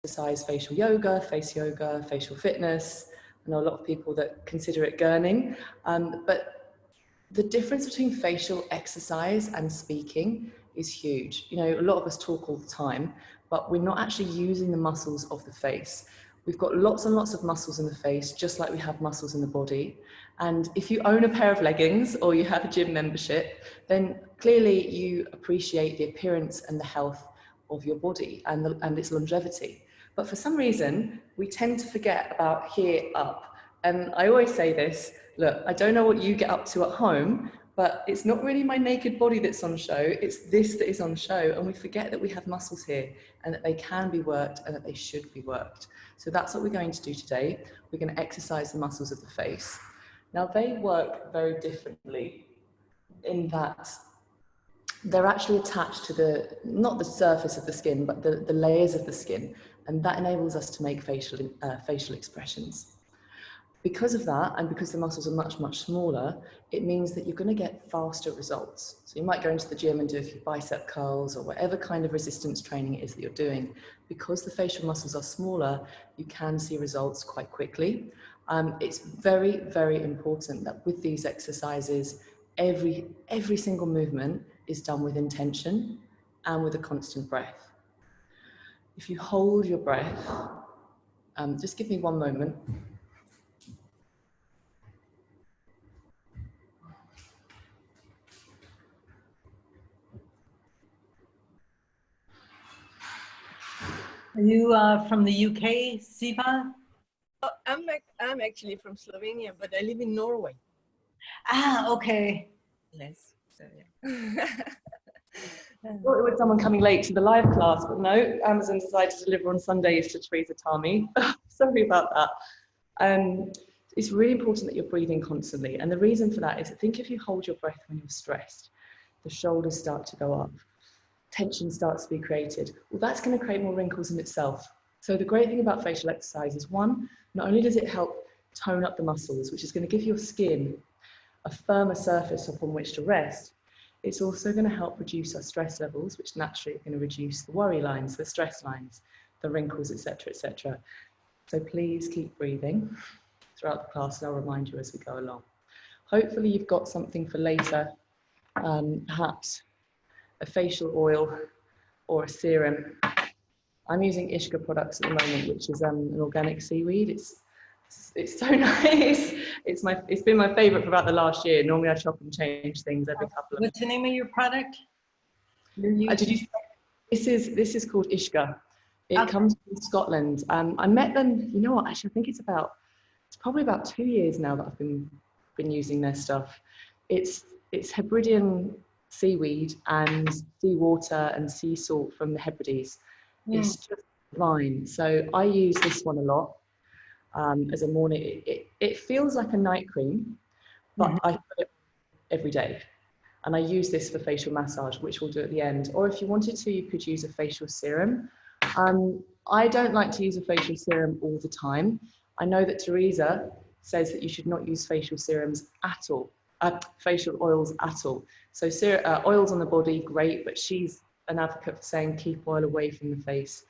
exercise, facial yoga, facial fitness. I know a lot of people that consider it gurning, but the difference between facial exercise and speaking is huge. You know, a lot of us talk all the time, but we're not actually using the muscles of the face. We've got lots and lots of muscles in the face, just like we have muscles in the body. And if you own a pair of leggings or you have a gym membership, then clearly you appreciate the appearance and the health of your body and its longevity. But for some reason, we tend to forget about here up. And I always say this, look, I don't know what you get up to at home, but it's not really my naked body that's on show, it's this that is on show. And we forget that we have muscles here and that they can be worked and that they should be worked. So that's what we're going to do today. We're going to exercise the muscles of the face. Now they work very differently in that they're actually attached to not the surface of the skin, but the layers of the skin. And that enables us to make facial expressions. Because of that, and because the muscles are much, much smaller, it means that you're going to get faster results. So you might go into the gym and do a few bicep curls or whatever kind of resistance training it is that you're doing. Because the facial muscles are smaller, you can see results quite quickly. It's very, very important that with these exercises, every single movement is done with intention and with a constant breath. If you hold your breath, just give me one moment. Are you from the UK, Siva? Oh, I'm actually from Slovenia, but I live in Norway. Ah, okay. Yes. So, yeah. I thought it was someone coming late to the live class, but no, Amazon decided to deliver on Sundays to Teresa Tarmey. Sorry about that. It's really important that you're breathing constantly. And the reason for that is, I think if you hold your breath when you're stressed, the shoulders start to go up, tension starts to be created. Well, that's going to create more wrinkles in itself. So the great thing about facial exercise is, one, not only does it help tone up the muscles, which is going to give your skin a firmer surface upon which to rest, it's also going to help reduce our stress levels, which naturally are going to reduce the worry lines, the stress lines, the wrinkles, etc., etc. So please keep breathing throughout the class, and I'll remind you as we go along. Hopefully you've got something for later, perhaps a facial oil or a serum. I'm using Ishka products at the moment, which is an organic seaweed. It's so nice. It's been my favorite for about the last year. Normally I chop and change things every couple of. What's the name of your product? This is called Ishka. It comes from Scotland. I met them, you know what, actually I think it's probably about 2 years now that I've been using their stuff. It's Hebridean seaweed and seawater and sea salt from the Hebrides. It's just divine. So I use this one a lot as a morning. It feels like a night cream, but I put it every day. And I use this for facial massage, which we'll do at the end. Or if you wanted to, you could use a facial serum. I don't like to use a facial serum all the time. I know that Teresa says that you should not use facial serums at all, facial oils at all. So oils on the body, great, but she's an advocate for saying keep oil away from the face.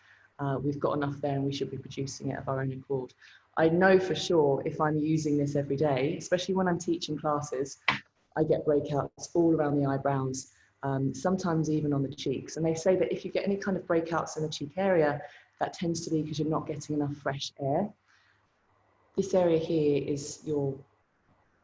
We've got enough there and we should be producing it of our own accord. I know for sure if I'm using this every day, especially when I'm teaching classes, I get breakouts all around the eyebrows, sometimes even on the cheeks. And they say that if you get any kind of breakouts in the cheek area, that tends to be because you're not getting enough fresh air. This area here is you're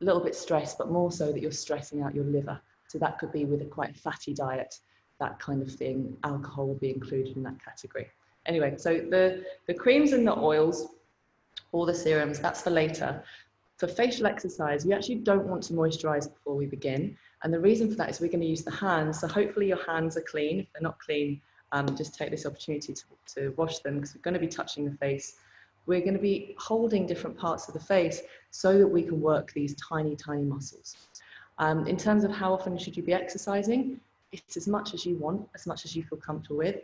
a little bit stressed, but more so that you're stressing out your liver. So that could be with a quite fatty diet, that kind of thing. Alcohol will be included in that category. Anyway, so the creams and the oils, or the serums, that's for later. For facial exercise, we actually don't want to moisturize before we begin. And the reason for that is we're going to use the hands. So hopefully your hands are clean. If they're not clean, just take this opportunity to wash them, because we're going to be touching the face. We're going to be holding different parts of the face so that we can work these tiny, tiny muscles. In terms of how often should you be exercising, it's as much as you want, as much as you feel comfortable with.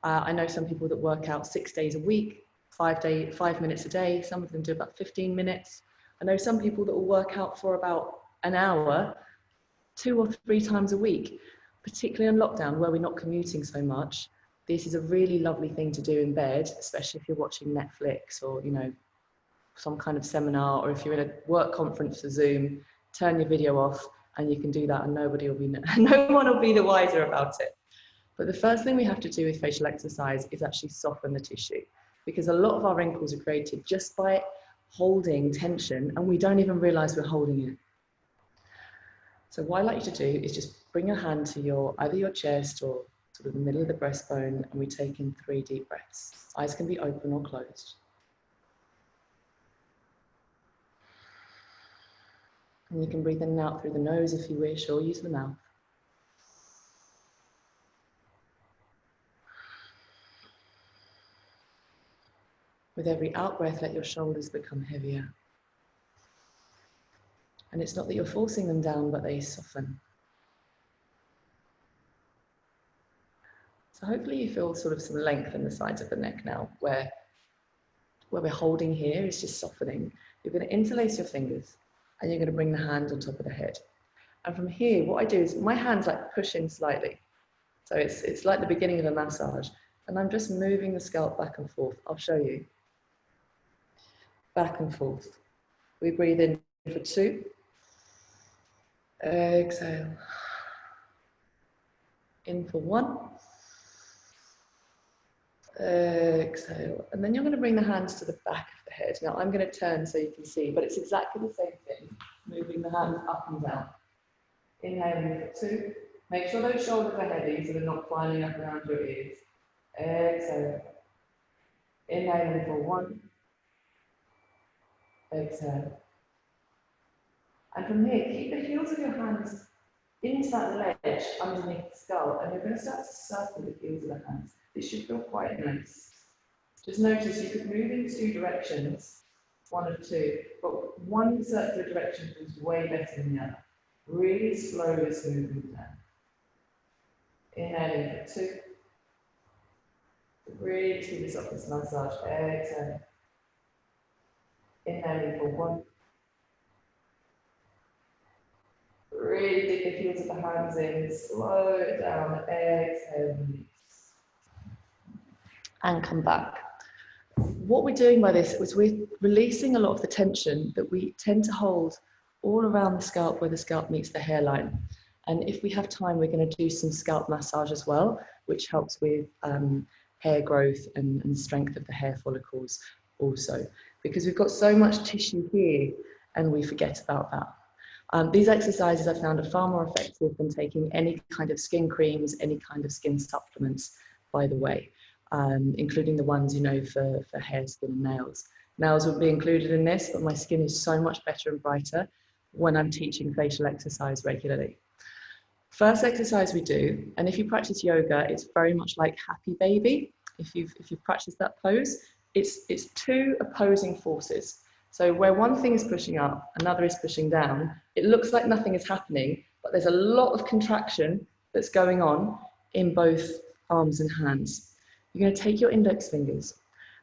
I know some people that work out 6 days a week, 5 minutes a day. Some of them do about 15 minutes. I know some people that will work out for about an hour, 2 or 3 times a week, particularly in lockdown where we're not commuting so much. This is a really lovely thing to do in bed, especially if you're watching Netflix or, you know, some kind of seminar, or if you're in a work conference for Zoom, turn your video off and you can do that and nobody will be, no one will be the wiser about it. But the first thing we have to do with facial exercise is actually soften the tissue, because a lot of our wrinkles are created just by holding tension and we don't even realize we're holding it. So what I like you to do is just bring your hand to either your chest or sort of the middle of the breastbone, and we take in 3 deep breaths. Eyes can be open or closed. And you can breathe in and out through the nose if you wish, or use the mouth. With every out breath, let your shoulders become heavier. And it's not that you're forcing them down, but they soften. So hopefully you feel sort of some length in the sides of the neck now, where we're holding here is just softening. You're going to interlace your fingers and you're going to bring the hand on top of the head. And from here, what I do is my hands like push in slightly. So it's like the beginning of a massage. And I'm just moving the scalp back and forth. I'll show you. Back and forth. We breathe in for 2. Exhale. In for 1. Exhale. And then you're going to bring the hands to the back of the head. Now I'm going to turn so you can see, but it's exactly the same thing. Moving the hands up and down. Inhaling for 2. Make sure those shoulders are heavy so they're not filing up around your ears. Exhale. Inhaling for 1. Exhale. And from here, keep the heels of your hands into that ledge underneath the skull, and you're going to start to circle the heels of the hands. This should feel quite nice. Just notice you could move in 2 directions, 1 of 2, but one circular direction feels way better than the other. Really slowly smoothing down. Inhaling for 2. Really do this off this massage. Exhale. Inhaling for 1. Really dig the heels of the hands in, slow it down, exhale, release. And come back. What we're doing by this is we're releasing a lot of the tension that we tend to hold all around the scalp where the scalp meets the hairline. And if we have time, we're going to do some scalp massage as well, which helps with hair growth and strength of the hair follicles also, because we've got so much tissue here and we forget about that. These exercises I found are far more effective than taking any kind of skin creams, any kind of skin supplements, by the way, including the ones, you know, for hair, skin and nails. Nails would be included in this, but my skin is so much better and brighter when I'm teaching facial exercise regularly. First exercise we do, and if you practice yoga, it's very much like happy baby. If you've practiced that pose, it's 2 opposing forces. So where one thing is pushing up, another is pushing down, it looks like nothing is happening, but there's a lot of contraction that's going on in both arms and hands. You're going to take your index fingers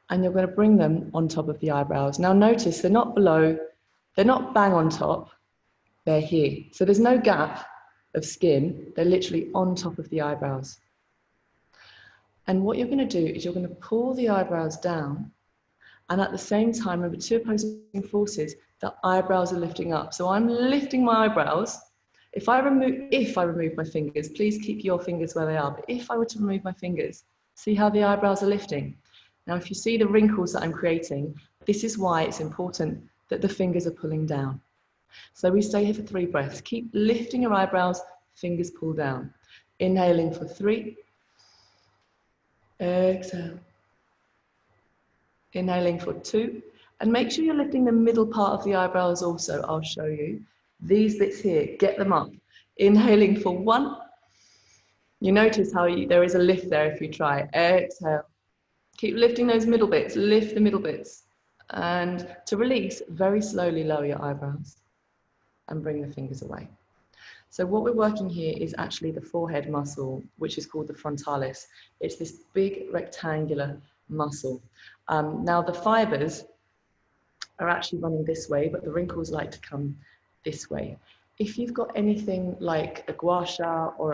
and you're going to bring them on top of the eyebrows. Now notice they're not below, they're not bang on top, they're here. So there's no gap of skin, they're literally on top of the eyebrows. And what you're going to do is you're going to pull the eyebrows down, and at the same time, remember 2 opposing forces, the eyebrows are lifting up. So I'm lifting my eyebrows. If I remove my fingers, please keep your fingers where they are, but if I were to remove my fingers, see how the eyebrows are lifting? Now, if you see the wrinkles that I'm creating, this is why it's important that the fingers are pulling down. So we stay here for 3 breaths. Keep lifting your eyebrows, fingers pull down. Inhaling for 3. Exhale. Inhaling for 2. And make sure you're lifting the middle part of the eyebrows also. I'll show you. These bits here, get them up. Inhaling for 1. You notice how there is a lift there if you try. Exhale. Keep lifting those middle bits. Lift the middle bits. And to release, very slowly lower your eyebrows and bring the fingers away. So what we're working here is actually the forehead muscle, which is called the frontalis. It's this big rectangular muscle. Now the fibers are actually running this way, but the wrinkles like to come this way. If you've got anything like a gua sha or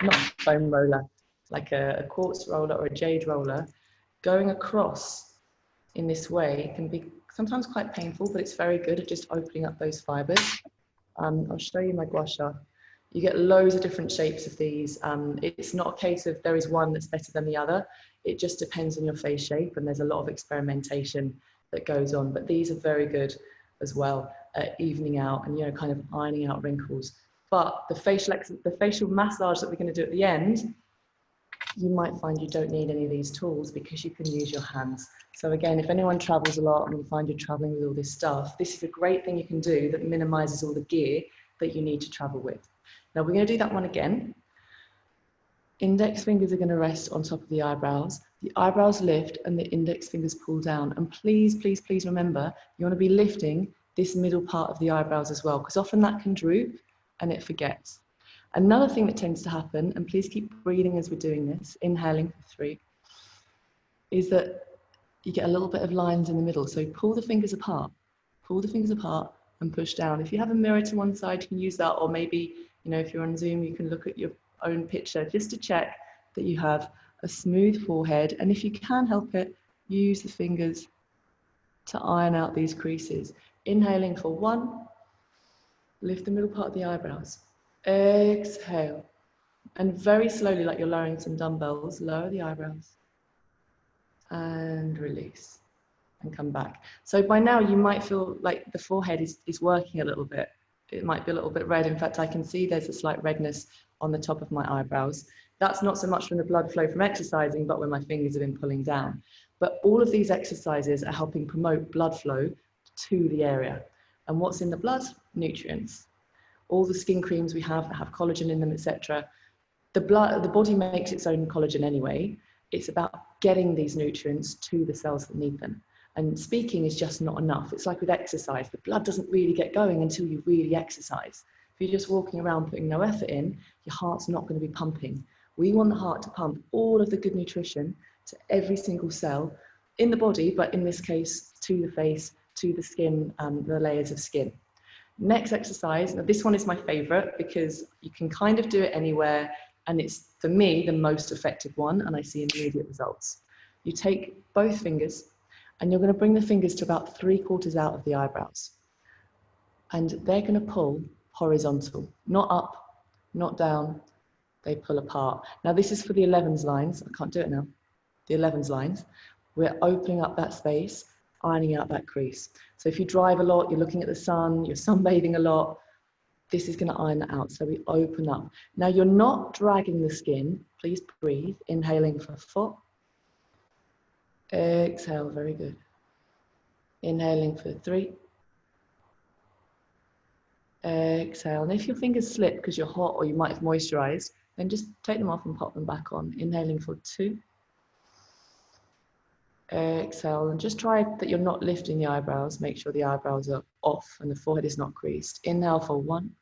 not a foam roller, like a quartz roller or a jade roller, going across in this way can be sometimes quite painful, but it's very good at just opening up those fibers. I'll show you my gua sha. You get loads of different shapes of these. It's not a case of there is one that's better than the other. It just depends on your face shape, and there's a lot of experimentation that goes on, but these are very good as well at evening out and, you know, kind of ironing out wrinkles. But the facial massage that we're going to do at the end, you might find you don't need any of these tools because you can use your hands. So again, if anyone travels a lot and you find you're traveling with all this stuff, this is a great thing you can do that minimizes all the gear that you need to travel with. Now we're going to do that one again. Index fingers are going to rest on top of the eyebrows. The eyebrows lift and the index fingers pull down. And please, please, please remember, you want to be lifting this middle part of the eyebrows as well, because often that can droop and it forgets. Another thing that tends to happen, and please keep breathing as we're doing this, inhaling for 3, is that you get a little bit of lines in the middle. So pull the fingers apart and push down. If you have a mirror to one side, you can use that, or maybe, you know, if you're on Zoom, you can look at your own picture just to check that you have a smooth forehead. And if you can help it, use the fingers to iron out these creases. Inhaling for 1, lift the middle part of the eyebrows. Exhale, and very slowly, like you're lowering some dumbbells, lower the eyebrows and release and come back. So by now you might feel like the forehead is working a little bit. It might be a little bit red. In fact, I can see there's a slight redness on the top of my eyebrows. That's not so much from the blood flow from exercising, but when my fingers have been pulling down. But all of these exercises are helping promote blood flow to the area. And what's in the blood? Nutrients. All the skin creams we have that have collagen in them, etc. The body makes its own collagen anyway. It's about getting these nutrients to the cells that need them. And speaking is just not enough. It's like with exercise. The blood doesn't really get going until you really exercise. If you're just walking around putting no effort in, your heart's not going to be pumping. We want the heart to pump all of the good nutrition to every single cell in the body, but in this case, to the face, to the skin, the layers of skin. Next exercise, now this one is my favorite because you can kind of do it anywhere, and it's, for me, the most effective one, and I see immediate results. You take both fingers, and you're going to bring the fingers to about 3/4 out of the eyebrows. And they're going to pull horizontal, not up, not down, they pull apart. Now this is for the 11s lines, I can't do it now, the 11s lines. We're opening up that space, ironing out that crease. So if you drive a lot, you're looking at the sun, you're sunbathing a lot, this is going to iron that out. So we open up. Now you're not dragging the skin. Please breathe. Inhaling for 4. Exhale, very good. Inhaling for 3. Exhale. And if your fingers slip because you're hot or you might have moisturized, then just take them off and pop them back on. Inhaling for 2. Exhale, and just try that you're not lifting the eyebrows. Make sure the eyebrows are off and the forehead is not creased. Inhale for 1.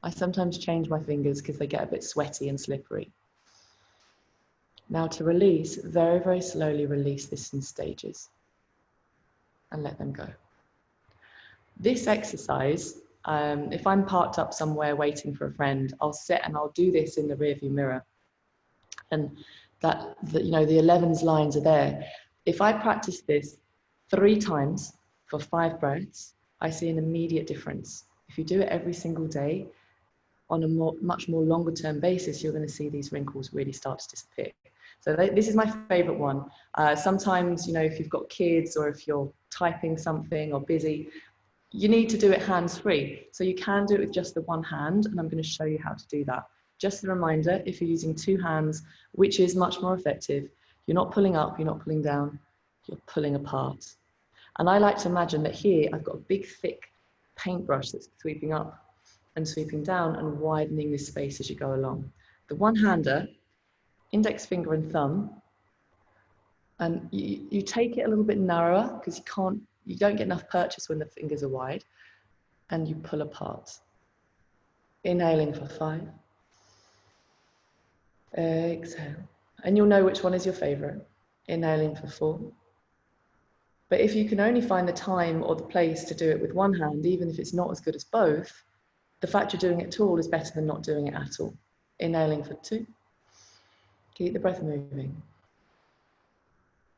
I sometimes change my fingers because they get a bit sweaty and slippery. Now to release, very, very slowly release this in stages and let them go. This exercise, if I'm parked up somewhere waiting for a friend, I'll sit and I'll do this in the rearview mirror. And you know, the 11s lines are there. If I practice this 3 times for 5 breaths, I see an immediate difference. If you do it every single day, on a much more longer term basis, you're going to see these wrinkles really start to disappear. So this is my favorite one. Sometimes, you know, if you've got kids or if you're typing something or busy, you need to do it hands-free. So you can do it with just the one hand, and I'm going to show you how to do that. Just a reminder, if you're using 2 hands, which is much more effective, you're not pulling up, you're not pulling down, you're pulling apart. And I like to imagine that here I've got a big thick paintbrush that's sweeping up and sweeping down and widening this space as you go along. The one-hander, index finger and thumb, and you take it a little bit narrower because you don't get enough purchase when the fingers are wide, and you pull apart. Inhaling for 5. Exhale. And you'll know which one is your favorite. Inhaling for 4. But if you can only find the time or the place to do it with one hand, even if it's not as good as both, the fact you're doing it at all is better than not doing it at all. Inhaling for 2. Keep the breath moving.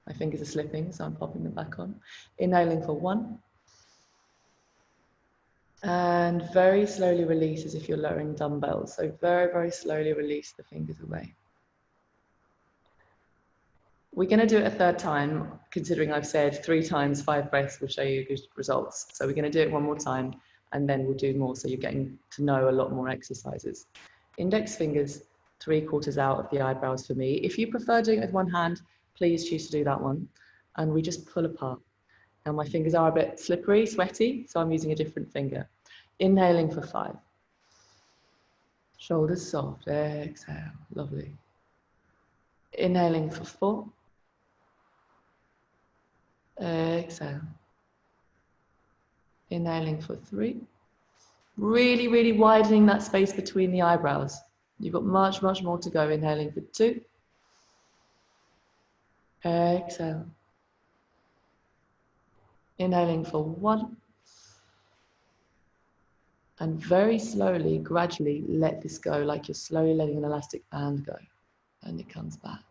My fingers are slipping, so I'm popping them back on. Inhaling for 1. And very slowly release as if you're lowering dumbbells. So very, very slowly release the fingers away. We're going to do it a third time, considering I've said 3 times 5 breaths will show you good results. So we're going to do it one more time, and then we'll do more, so you're getting to know a lot more exercises. Index fingers 3/4 out of the eyebrows for me. If you prefer doing it with one hand, please choose to do that one. And we just pull apart. Now my fingers are a bit slippery, sweaty, so I'm using a different finger. Inhaling for 5. Shoulders soft, exhale, lovely. Inhaling for 4. Exhale. Inhaling for 3. Really, really widening that space between the eyebrows. You've got much, much more to go. Inhaling for 2. Exhale. Inhaling for 1. And very slowly, gradually let this go, like you're slowly letting an elastic band go. And it comes back.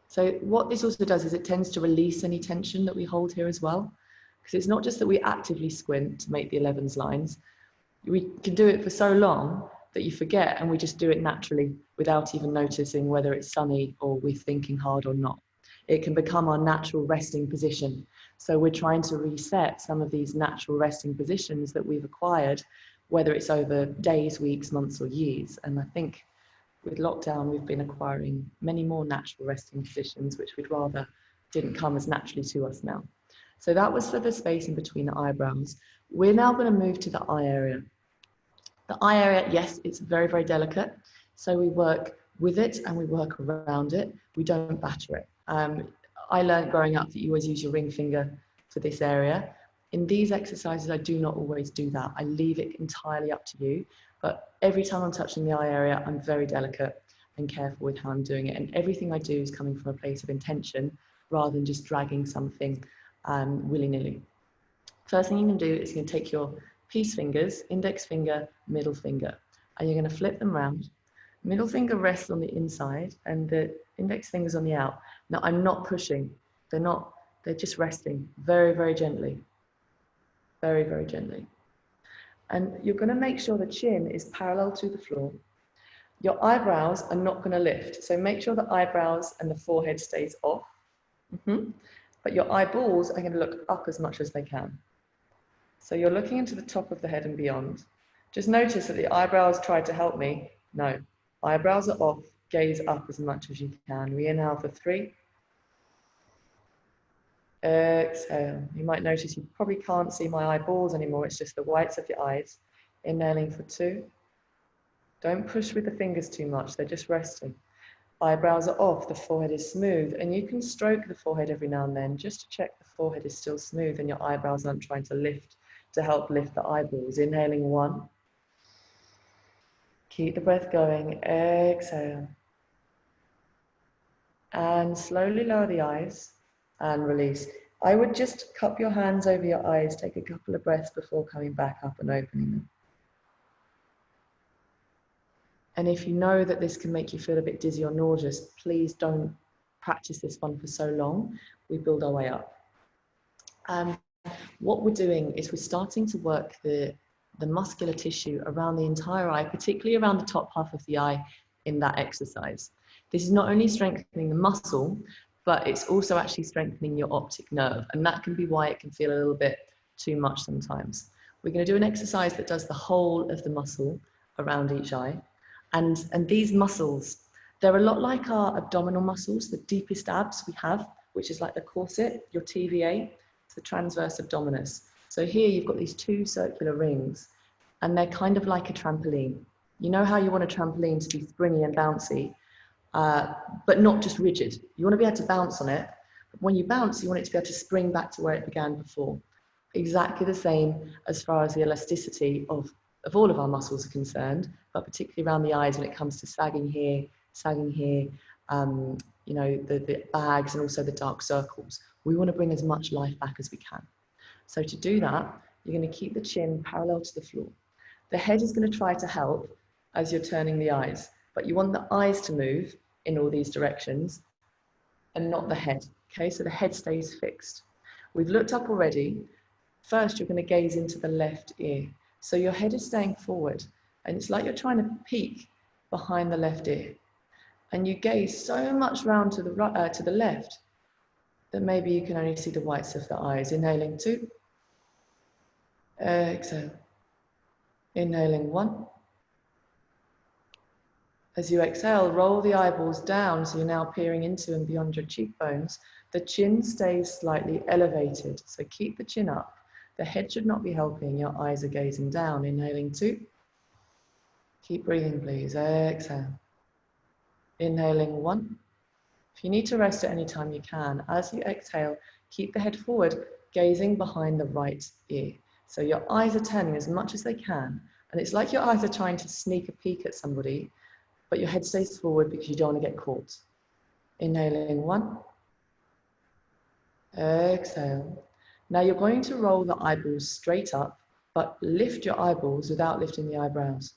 So what this also does is it tends to release any tension that we hold here as well. Because it's not just that we actively squint to make the 11s lines. We can do it for so long that you forget, and we just do it naturally without even noticing whether it's sunny or we're thinking hard or not. It can become our natural resting position. So we're trying to reset some of these natural resting positions that we've acquired, whether it's over days, weeks, months, or years. And I think with lockdown, we've been acquiring many more natural resting positions, which we'd rather didn't come as naturally to us now. So that was for the space in between the eyebrows. We're now going to move to the eye area. The eye area, yes, it's very, very delicate. So we work with it and we work around it. We don't batter it. I learned growing up that you always use your ring finger for this area. In these exercises, I do not always do that. I leave it entirely up to you. But every time I'm touching the eye area, I'm very delicate and careful with how I'm doing it. And everything I do is coming from a place of intention rather than just dragging something willy-nilly. First thing you can do is you're going to take your peace fingers, index finger, middle finger, and you're going to flip them round. Middle finger rests on the inside and the index finger's on the out. Now I'm not pushing. They're just resting very, very gently. Very, very gently. And you're going to make sure the chin is parallel to the floor. Your eyebrows are not going to lift. So make sure the eyebrows and the forehead stays off. But your eyeballs are going to look up as much as they can. So you're looking into the top of the head and beyond. Just notice that the eyebrows tried to help me. No, eyebrows are off, gaze up as much as you can. We inhale for 3. Exhale. You might notice you probably can't see my eyeballs anymore. It's just the whites of your eyes. Inhaling for 2. Don't push with the fingers too much. They're just resting. Eyebrows are off. The forehead is smooth. And you can stroke the forehead every now and then just to check the forehead is still smooth and your eyebrows aren't trying to lift to help lift the eyeballs. Inhaling 1. Keep the breath going. Exhale. And slowly lower the eyes and release. I would just cup your hands over your eyes, take a couple of breaths before coming back up and opening them. And if you know that this can make you feel a bit dizzy or nauseous, please don't practice this one for so long. We build our way up. What we're doing is we're starting to work the muscular tissue around the entire eye, particularly around the top half of the eye in that exercise. This is not only strengthening the muscle, but it's also actually strengthening your optic nerve. And that can be why it can feel a little bit too much sometimes. We're going to do an exercise that does the whole of the muscle around each eye. And these muscles, they're a lot like our abdominal muscles, the deepest abs we have, which is like the corset, your TVA, it's the transverse abdominis. So here you've got these 2 circular rings, and they're kind of like a trampoline. You know how you want a trampoline to be springy and bouncy, but not just rigid. You want to be able to bounce on it, but when you bounce, you want it to be able to spring back to where it began before. Exactly the same as far as the elasticity of all of our muscles are concerned, but particularly around the eyes when it comes to sagging here, you know, the bags and also the dark circles. We want to bring as much life back as we can. So to do that, you're going to keep the chin parallel to the floor. The head is going to try to help as you're turning the eyes, but you want the eyes to move in all these directions and not the head. Okay, so the head stays fixed. We've looked up already. First, you're going to gaze into the left ear. So your head is staying forward, and it's like you're trying to peek behind the left ear. And you gaze so much round to the right, to the left, that maybe you can only see the whites of the eyes. Inhaling 2. Exhale. Inhaling 1. As you exhale, roll the eyeballs down, so you're now peering into and beyond your cheekbones. The chin stays slightly elevated, so keep the chin up. The head should not be helping, your eyes are gazing down. Inhaling 2. Keep breathing, please. Exhale. Inhaling 1. If you need to rest at any time, you can. As you exhale, keep the head forward, gazing behind the right ear. So your eyes are turning as much as they can, and it's like your eyes are trying to sneak a peek at somebody, but your head stays forward because you don't want to get caught. Inhaling 1. Exhale. Now you're going to roll the eyeballs straight up, but lift your eyeballs without lifting the eyebrows.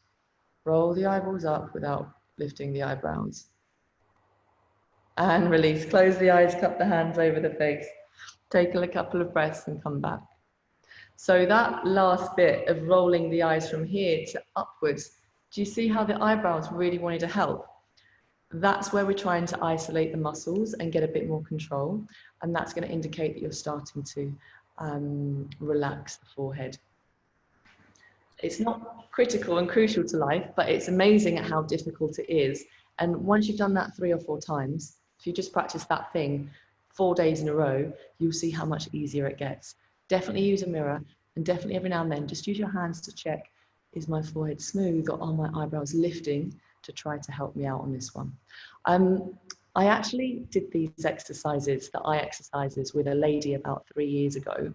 Roll the eyeballs up without lifting the eyebrows. And release. Close the eyes, cup the hands over the face. Take a couple of breaths and come back. So that last bit of rolling the eyes from here to upwards, do you see how the eyebrows really wanted to help? That's where we're trying to isolate the muscles and get a bit more control. And that's going to indicate that you're starting to relax the forehead. It's not critical and crucial to life, but it's amazing at how difficult it is. And once you've done that 3 or 4 times, if you just practice that thing 4 days in a row, you'll see how much easier it gets. Definitely use a mirror, and definitely every now and then, just use your hands to check, is my forehead smooth or are my eyebrows lifting, to try to help me out on this one. I actually did these exercises, the eye exercises, with a lady about 3 years ago.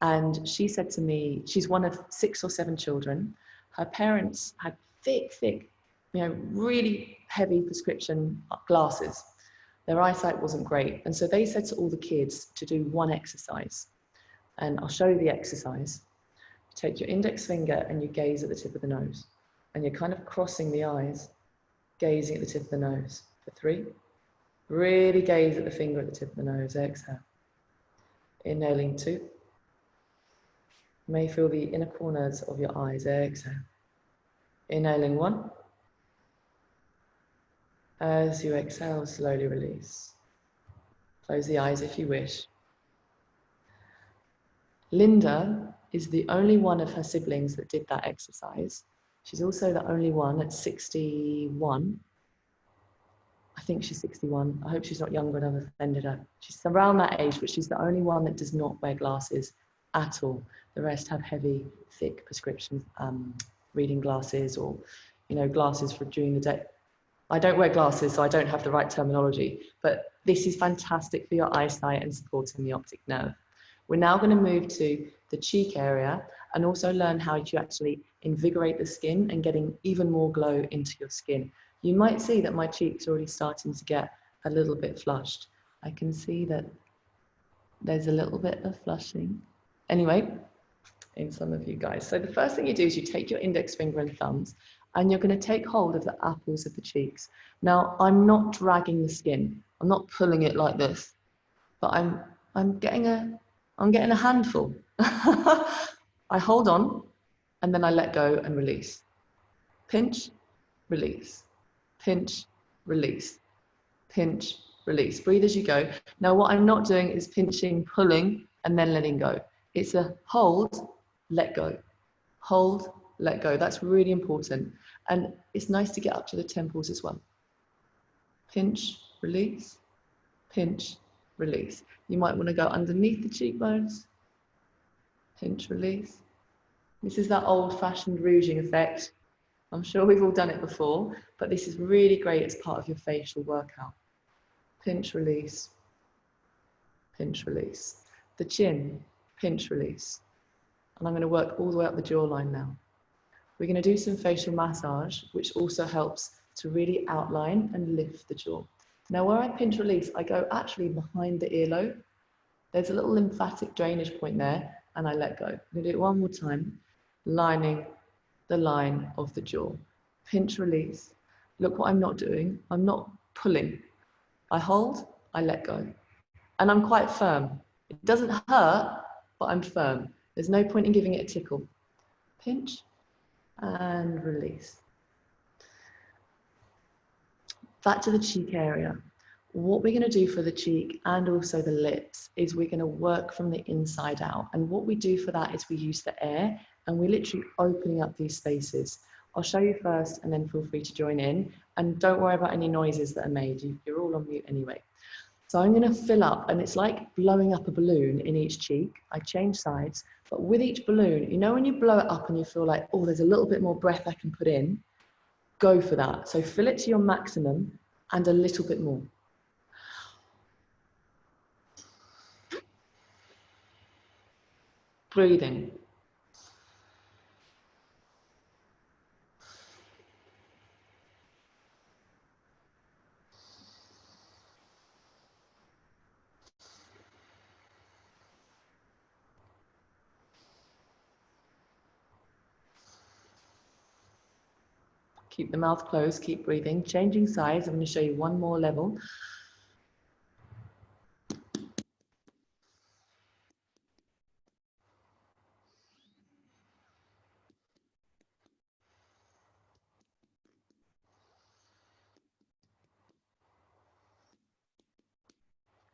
And she said to me, she's one of 6 or 7 children. Her parents had thick, really heavy prescription glasses. Their eyesight wasn't great. And so they said to all the kids to do one exercise. And I'll show you the exercise. You take your index finger and you gaze at the tip of the nose. And you're kind of crossing the eyes, gazing at the tip of the nose. For 3. Really gaze at the finger at the tip of the nose. Exhale. Inhaling 2. You may feel the inner corners of your eyes. Exhale. Inhaling 1. As you exhale, slowly release. Close the eyes if you wish. Linda is the only one of her siblings that did that exercise. She's also the only one at 61. I think she's 61. I hope she's not younger and I've offended her. She's around that age, but she's the only one that does not wear glasses at all. The rest have heavy, thick prescription reading glasses, or glasses for during the day. I don't wear glasses, so I don't have the right terminology, but this is fantastic for your eyesight and supporting the optic nerve. We're now going to move to the cheek area and also learn how to actually invigorate the skin and getting even more glow into your skin. You might see that my cheeks are already starting to get a little bit flushed. I can see that there's a little bit of flushing. Anyway, in some of you guys. So the first thing you do is you take your index finger and thumbs, and you're going to take hold of the apples of the cheeks. Now, I'm not dragging the skin. I'm not pulling it like this, but I'm getting a handful. I hold on, and then I let go and release. Pinch, release. Pinch, release. Pinch, release. Breathe as you go. Now, what I'm not doing is pinching, pulling, and then letting go. It's a hold, let go. Hold, let go. That's really important. And it's nice to get up to the temples as well. Pinch, release. Pinch, release. You might want to go underneath the cheekbones. Pinch, release. This is that old-fashioned rouging effect. I'm sure we've all done it before, but this is really great as part of your facial workout. Pinch, release. Pinch, release. The chin, pinch, release. And I'm going to work all the way up the jawline now. We're going to do some facial massage, which also helps to really outline and lift the jaw. Now, where I pinch, release, I go actually behind the earlobe. There's a little lymphatic drainage point there, and I let go. I'm going to do it one more time, lining the line of the jaw. Pinch, release. Look what I'm not doing. I'm not pulling. I hold, I let go. And I'm quite firm. It doesn't hurt, but I'm firm. There's no point in giving it a tickle. Pinch and release. Back to the cheek area. What we're going to do for the cheek and also the lips is we're going to work from the inside out. And what we do for that is we use the air and we're literally opening up these spaces. I'll show you first and then feel free to join in. And don't worry about any noises that are made. You're all on mute anyway. So I'm going to fill up, and it's like blowing up a balloon in each cheek. I change sides, but with each balloon, you know when you blow it up and you feel like, oh, there's a little bit more breath I can put in? Go for that. So fill it to your maximum and a little bit more. Breathing. Keep the mouth closed, keep breathing. Changing sides, I'm going to show you one more level.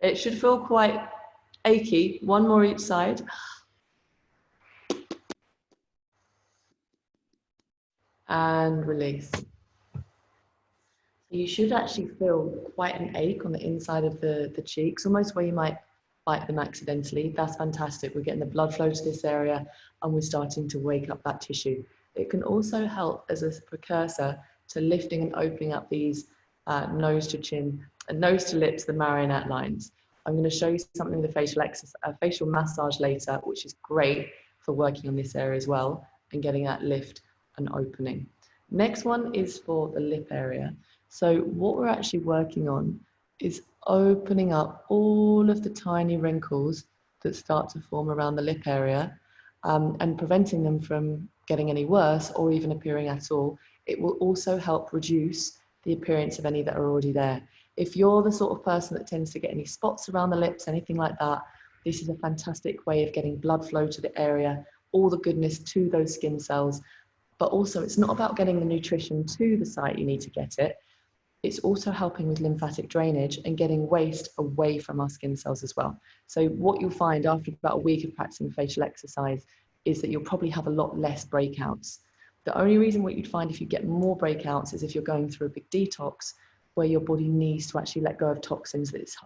It should feel quite achy. One more each side. And release. You should actually feel quite an ache on the inside of the cheeks, almost where you might bite them accidentally. That's fantastic. We're getting the blood flow to this area and we're starting to wake up that tissue. It can also help as a precursor to lifting and opening up these nose to chin and nose to lips, the marionette lines. I'm going to show you something with the facial massage later, which is great for working on this area as well and getting that lift and opening. Next one is for the lip area. So what we're actually working on is opening up all of the tiny wrinkles that start to form around the lip area and preventing them from getting any worse or even appearing at all. It will also help reduce the appearance of any that are already there. If you're the sort of person that tends to get any spots around the lips, anything like that, this is a fantastic way of getting blood flow to the area, all the goodness to those skin cells. But also it's not about getting the nutrition to the site you need to get it. It's also helping with lymphatic drainage and getting waste away from our skin cells as well. So what you'll find after about a week of practicing facial exercise is that you'll probably have a lot less breakouts. The only reason what you'd find if you get more breakouts is if you're going through a big detox where your body needs to actually let go of toxins that it's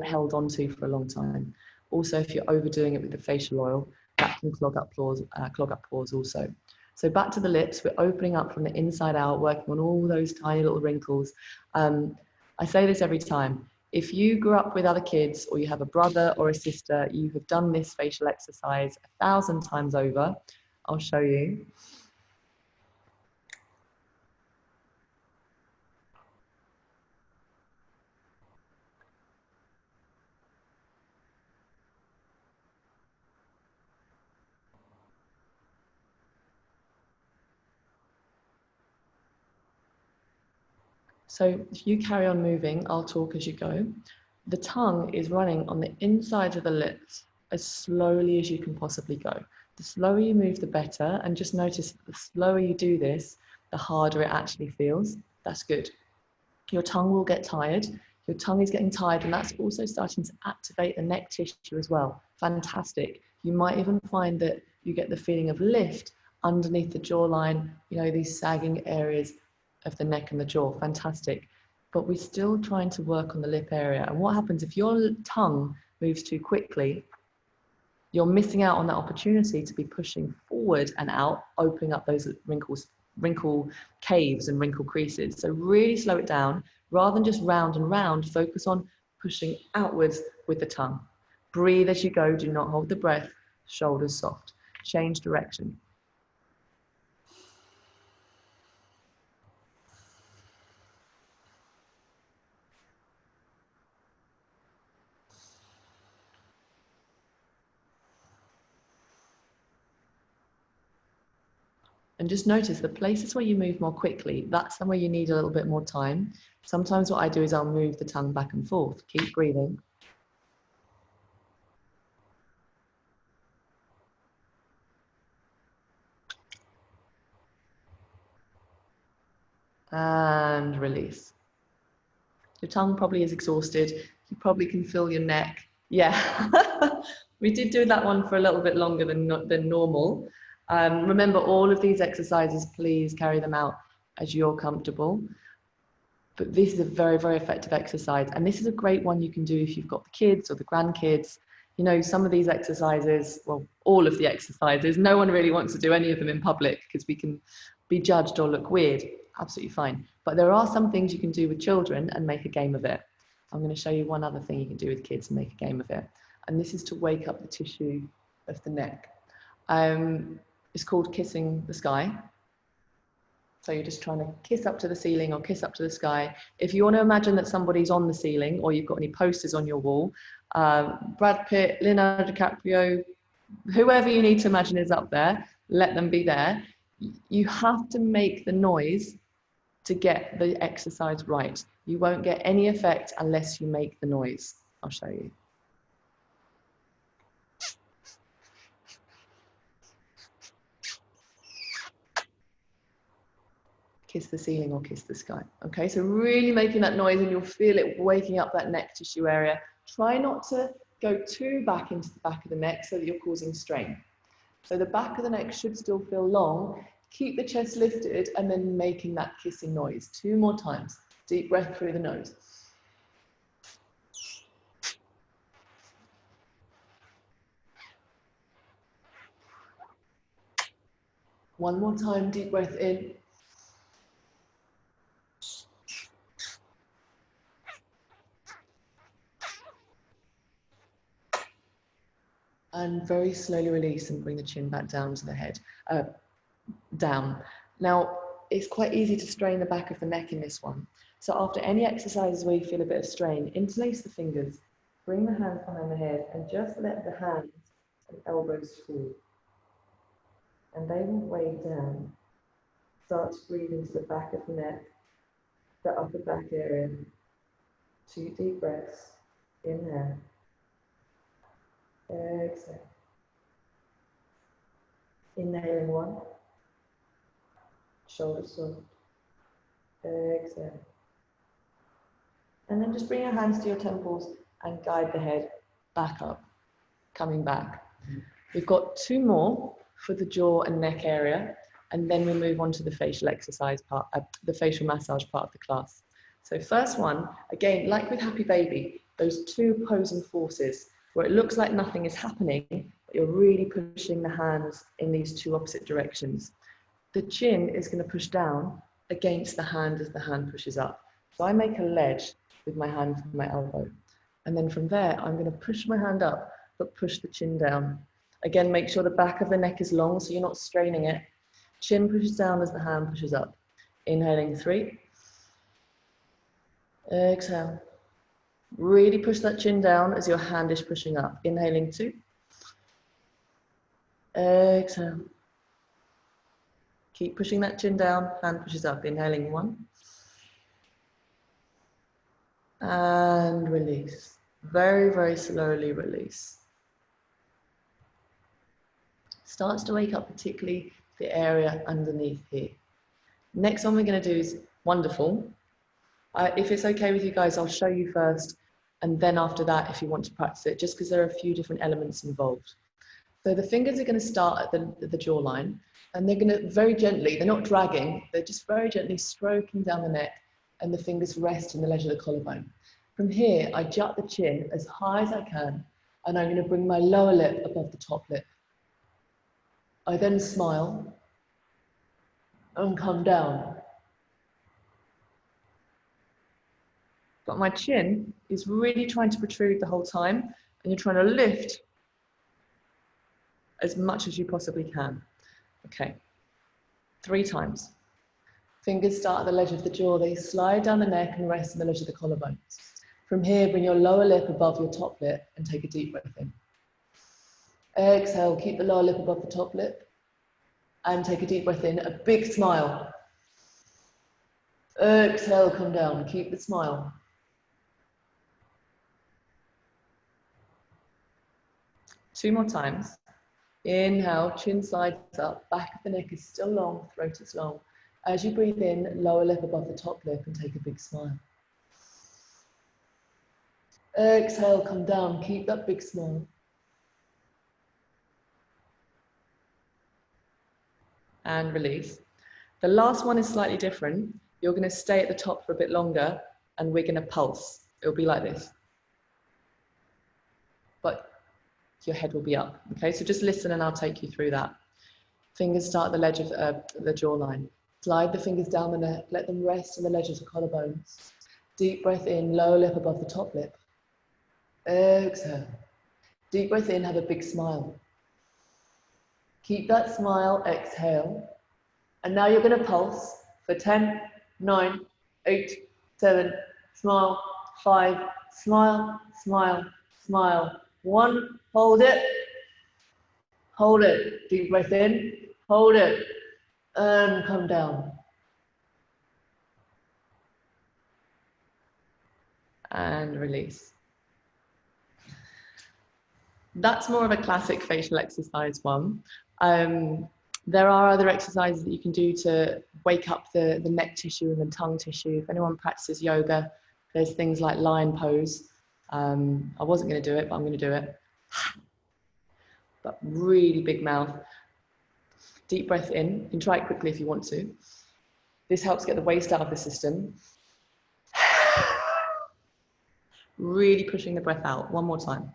held onto for a long time. Also, if you're overdoing it with the facial oil, that can clog up pores also. So back to the lips, we're opening up from the inside out, working on all those tiny little wrinkles. I say this every time. If you grew up with other kids or you have a brother or a sister, you have done this facial exercise 1,000 times over. I'll show you. So if you carry on moving, I'll talk as you go. The tongue is running on the inside of the lips as slowly as you can possibly go. The slower you move, the better. And just notice that the slower you do this, the harder it actually feels. That's good. Your tongue will get tired. Your tongue is getting tired, and that's also starting to activate the neck tissue as well. Fantastic. You might even find that you get the feeling of lift underneath the jawline, you know, these sagging areas of the neck and the jaw. Fantastic. But we're still trying to work on the lip area. And what happens if your tongue moves too quickly? You're missing out on that opportunity to be pushing forward and out, opening up those wrinkle caves and wrinkle creases. So really slow it down. Rather than just round and round, focus on pushing outwards with the tongue. Breathe as you go. Do not hold the breath. Shoulders soft. Change direction. And just notice the places where you move more quickly, that's somewhere you need a little bit more time. Sometimes what I do is I'll move the tongue back and forth. Keep breathing. And release. Your tongue probably is exhausted. You probably can feel your neck. Yeah, we did do that one for a little bit longer than normal. Remember, all of these exercises, please carry them out as you're comfortable. But this is a very, very effective exercise. And this is a great one you can do if you've got the kids or the grandkids. You know, some of these exercises, well, all of the exercises, no one really wants to do any of them in public because we can be judged or look weird. Absolutely fine. But there are some things you can do with children and make a game of it. I'm going to show you one other thing you can do with kids and make a game of it. And this is to wake up the tissue of the neck. It's called kissing the sky. So you're just trying to kiss up to the ceiling or kiss up to the sky. If you want to imagine that somebody's on the ceiling or you've got any posters on your wall, Brad Pitt, Leonardo DiCaprio, whoever you need to imagine is up there, let them be there. You have to make the noise to get the exercise right. You won't get any effect unless you make the noise. I'll show you. Kiss the ceiling or kiss the sky. Okay, so really making that noise and you'll feel it waking up that neck tissue area. Try not to go too back into the back of the neck so that you're causing strain. So the back of the neck should still feel long. Keep the chest lifted and then making that kissing noise. 2 more times. Deep breath through the nose. One more time, deep breath in. And very slowly release and bring the chin back down to the head, down. Now, it's quite easy to strain the back of the neck in this one. So after any exercises where you feel a bit of strain, interlace the fingers, bring the hands behind the head and just let the hands and elbows fall. And they will weigh down. Start to breathe into the back of the neck, the upper back area. 2 deep breaths, inhale. Exhale. Inhaling 1. Shoulders soft. Exhale. And then just bring your hands to your temples and guide the head back up, coming back. We've got 2 more for the jaw and neck area, and then we move on to the facial exercise part, the facial massage part of the class. So first one, again, like with Happy Baby, those 2 opposing forces, where it looks like nothing is happening, but you're really pushing the hands in these 2 opposite directions. The chin is going to push down against the hand as the hand pushes up. So I make a ledge with my hand and my elbow. And then from there, I'm going to push my hand up, but push the chin down. Again, make sure the back of the neck is long so you're not straining it. Chin pushes down as the hand pushes up. Inhaling 3. Exhale. Really push that chin down as your hand is pushing up. Inhaling 2. Exhale. Keep pushing that chin down, hand pushes up. Inhaling 1. And release. Very, very slowly release. Starts to wake up particularly the area underneath here. Next one we're going to do is wonderful. If it's okay with you guys, I'll show you first, and then after that, if you want to practice it, just because there are a few different elements involved. So the fingers are going to start at the jawline, and they're going to very gently, they're not dragging, they're just very gently stroking down the neck, and the fingers rest in the ledge of the collarbone. From here, I jut the chin as high as I can, and I'm going to bring my lower lip above the top lip. I then smile and come down. But my chin is really trying to protrude the whole time, and you're trying to lift as much as you possibly can. Okay, 3 times. Fingers start at the ledge of the jaw, they slide down the neck and rest on the ledge of the collarbone. From here, bring your lower lip above your top lip and take a deep breath in. Exhale, keep the lower lip above the top lip. And take a deep breath in, a big smile. Exhale, come down, keep the smile. Two more times. Inhale, chin slides up, back of the neck is still long, throat is long. As you breathe in, lower lip above the top lip and take a big smile. Exhale, come down, keep that big smile. And release. The last one is slightly different. You're going to stay at the top for a bit longer and we're going to pulse. It'll be like this. But your head will be up. Okay, so just listen and I'll take you through that. Fingers start at the ledge of the jawline. Slide the fingers down the neck, let them rest on the ledges of collarbones. Deep breath in, lower lip above the top lip. Exhale. Deep breath in, have a big smile. Keep that smile, exhale. And now you're going to pulse for 10, 9, 8, 7, smile, 5, smile, smile, smile. 1, hold it. Hold it. Deep breath in, hold it. And come down. And release. That's more of a classic facial exercise one. There are other exercises that you can do to wake up the neck tissue and the tongue tissue. If anyone practices yoga, there's things like lion pose. I wasn't going to do it, but I'm going to do it. But really big mouth. Deep breath in. You can try it quickly if you want to. This helps get the waste out of the system. Really pushing the breath out. One more time.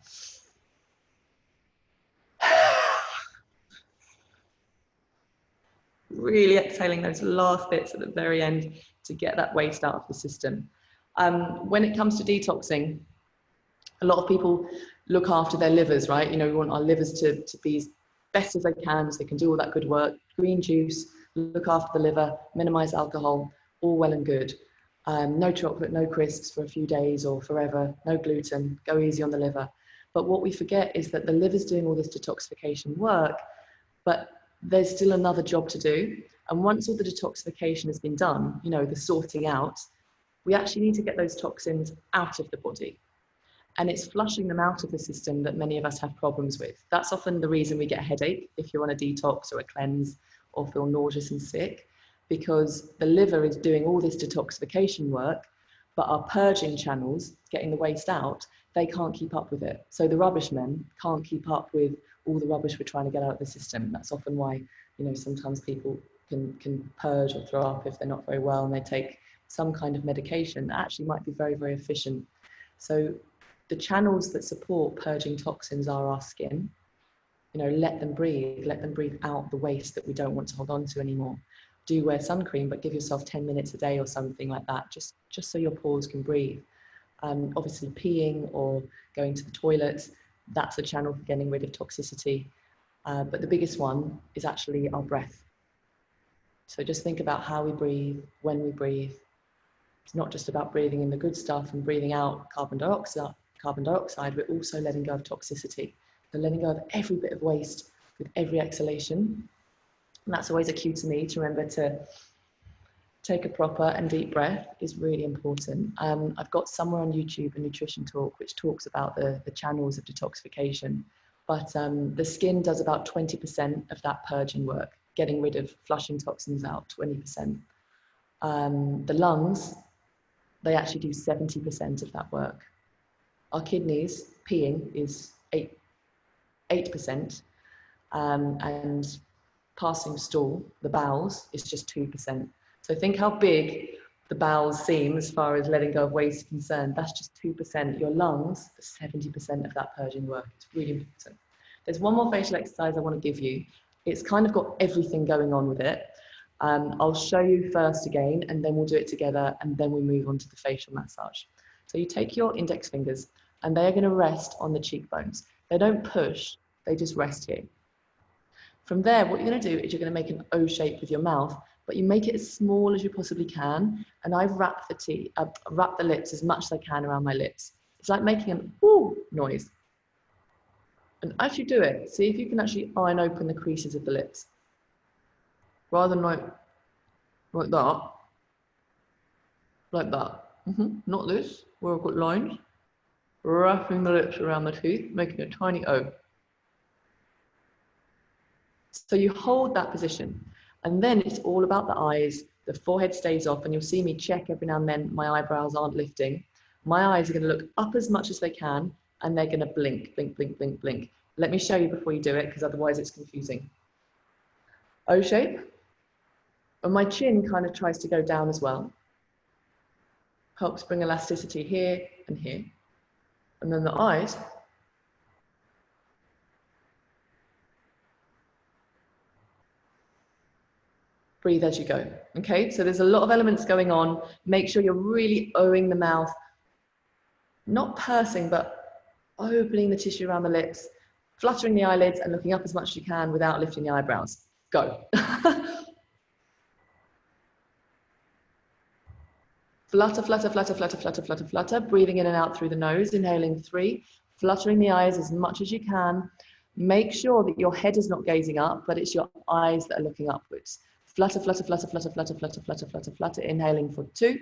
Really exhaling those last bits at the very end to get that waste out of the system. When it comes to detoxing, a lot of people look after their livers, right? You know, we want our livers to be as best as they can so they can do all that good work. Green juice, look after the liver, minimize alcohol, all well and good. No chocolate, no crisps for a few days or forever, no gluten, go easy on the liver. But what we forget is that the liver's doing all this detoxification work, but there's still another job to do. And once all the detoxification has been done, you know, the sorting out, we actually need to get those toxins out of the body. And it's flushing them out of the system that many of us have problems with. That's often the reason we get a headache if you're on a detox or a cleanse or feel nauseous and sick, because the liver is doing all this detoxification work, but our purging channels, getting the waste out, they can't keep up with it. So the rubbish men can't keep up with all the rubbish we're trying to get out of the system. That's often why, you know, sometimes people can purge or throw up if they're not very well and they take some kind of medication that actually might be very, very efficient. So the channels that support purging toxins are our skin. You know, let them breathe out the waste that we don't want to hold on to anymore. Do wear sun cream, but give yourself 10 minutes a day or something like that, just so your pores can breathe. Obviously peeing or going to the toilet, that's a channel for getting rid of toxicity. But the biggest one is actually our breath. So just think about how we breathe, when we breathe. It's not just about breathing in the good stuff and breathing out carbon dioxide, we're also letting go of toxicity. So letting go of every bit of waste with every exhalation. And that's always a cue to me to remember to take a proper and deep breath is really important. I've got somewhere on YouTube a nutrition talk which talks about the channels of detoxification, but the skin does about 20% of that purging work, getting rid of flushing toxins out, 20%. The lungs, they actually do 70% of that work. Our kidneys, peeing is 8%, and passing stool, the bowels, is just 2%. So think how big the bowels seem as far as letting go of waste is concerned. That's just 2%. Your lungs, 70% of that purging work. It's really important. There's one more facial exercise I want to give you. It's kind of got everything going on with it. I'll show you first again, and then we'll do it together, and then we move on to the facial massage. So you take your index fingers, and they are going to rest on the cheekbones. They don't push, they just rest here. From there, what you're going to do is you're going to make an O shape with your mouth, but you make it as small as you possibly can. And I've wrapped the lips as much as I can around my lips. It's like making an ooh noise. And as you do it, see if you can actually iron open the creases of the lips. rather than like that, like that. Not this, where I've got lines. Wrapping the lips around the teeth, making a tiny O. So you hold that position, and then it's all about the eyes. The forehead stays off, and you'll see me check every now and then my eyebrows aren't lifting. My eyes are going to look up as much as they can, and they're going to blink, blink, blink, blink, blink. Let me show you before you do it, because otherwise it's confusing. O shape, and my chin kind of tries to go down as well. Helps bring elasticity here and here. And then the eyes, breathe as you go. Okay, so there's a lot of elements going on. Make sure you're really O-ing the mouth, not pursing, but opening the tissue around the lips, fluttering the eyelids and looking up as much as you can without lifting the eyebrows. Go. Flutter, flutter, flutter, flutter, flutter, flutter, flutter, breathing in and out through the nose, inhaling 3, fluttering the eyes as much as you can. Make sure that your head is not gazing up, but it's your eyes that are looking upwards. Flutter, flutter, flutter, flutter, flutter, flutter, flutter, flutter, flutter, inhaling for 2.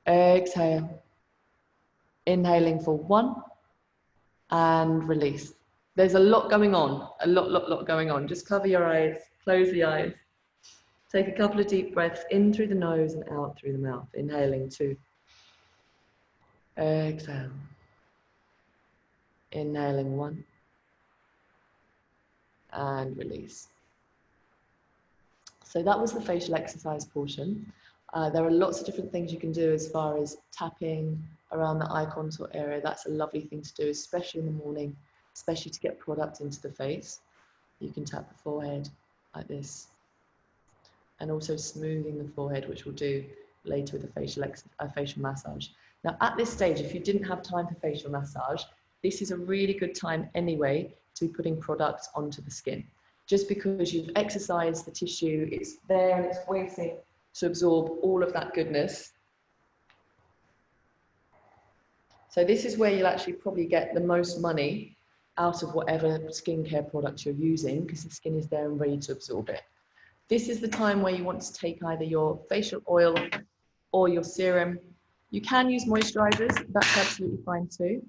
Exhale. Inhaling for 1. And release. There's a lot going on, a lot going on. Just cover your eyes, close the eyes. Take a couple of deep breaths in through the nose and out through the mouth. Inhaling 2. Exhale. Inhaling 1. And release. So that was the facial exercise portion. There are lots of different things you can do as far as tapping around the eye contour area. That's a lovely thing to do, especially in the morning, especially to get product into the face. You can tap the forehead like this. And also smoothing the forehead, which we'll do later with a facial massage. Now, at this stage, if you didn't have time for facial massage, this is a really good time anyway to be putting product onto the skin. Just because you've exercised the tissue, it's there and it's waiting to absorb all of that goodness. So this is where you'll actually probably get the most money out of whatever skincare product you're using, because the skin is there and ready to absorb it. This is the time where you want to take either your facial oil or your serum. You can use moisturizers, that's absolutely fine too.